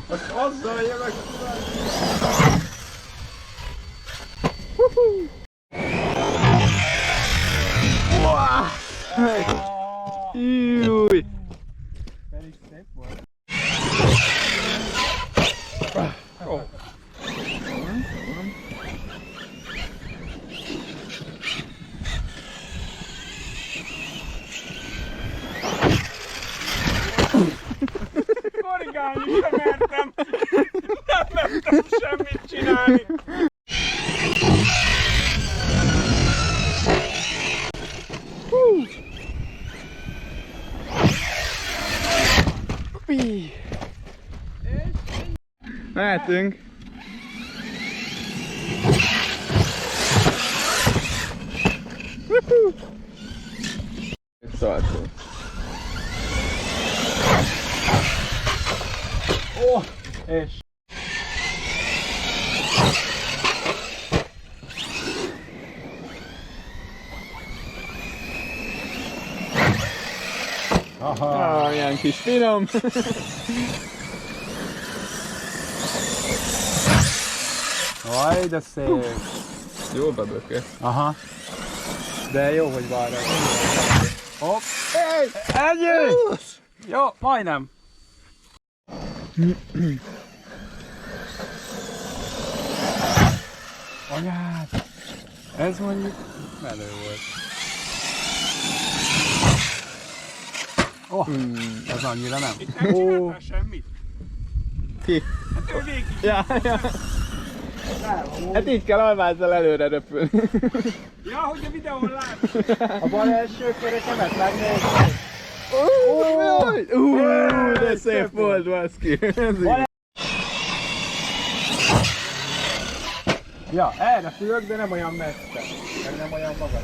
Most azzal jövök. Júj! Pedig szép volt. Oh. Korrigálni sem mertem. Nem mertem semmit csinálni. Mehetünk. Szartó. Ó, és... Aha. Ilyen kis finom. Vaj, de szép. Jó bedöke. Aha. De jó, hogy vár el. Hopp. Ennyi! Jó, majdnem. Anyád! Ez mondjuk menő volt. Ez annyira nem. Itt nem csináltál semmit? Ki? Hát ő végig. Ja. Hát így kell almázzal előre röpülni. Ja, hogy a videón látsz. A bal első kerekemet megnézd. De szép volt, baszki. Ja, erre fülök, de nem olyan messze. Meg nem olyan magas.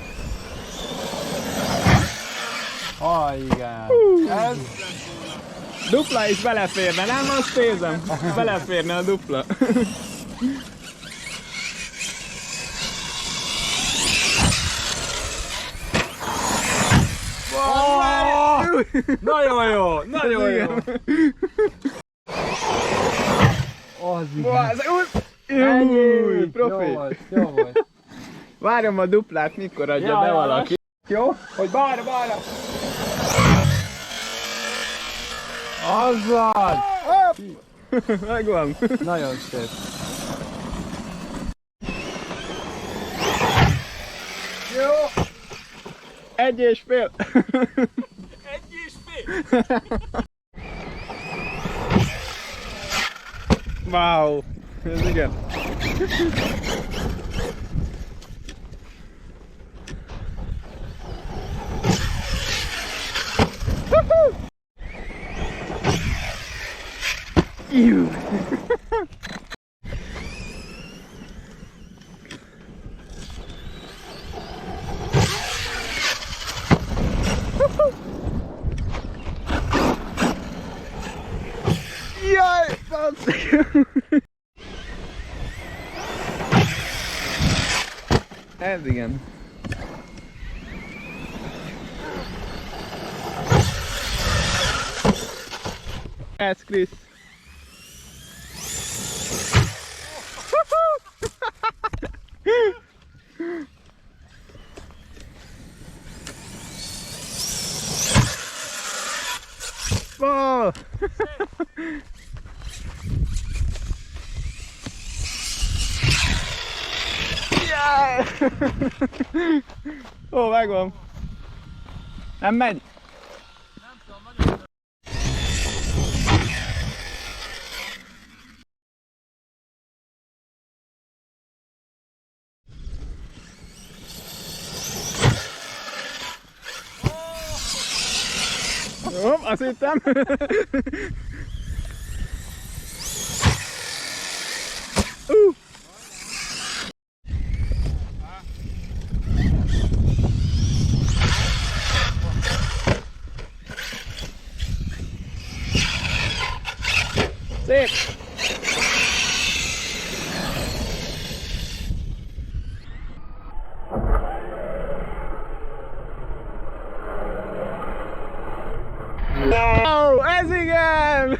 Igen. Ez... Dupla is beleférne, nem? Azt nézem. Beleférne a dupla. Nagyon jó, nagyon jó. Az Ennyi, profi. Jó volt. Várom a duplát, mikor adja be valaki. Jó? Hogy balra. Azzal! Megvan. Nagyon szép. Jó! 1,5. 1,5. Wow. Ez igen. Jaj, basszik! Ez igen. Ez Krisz. Wow. Yeah. Ó, megvan. Nem megy? Nem tudom, nagyon... Jó, azt hittem. Szép! Wow, ez igen!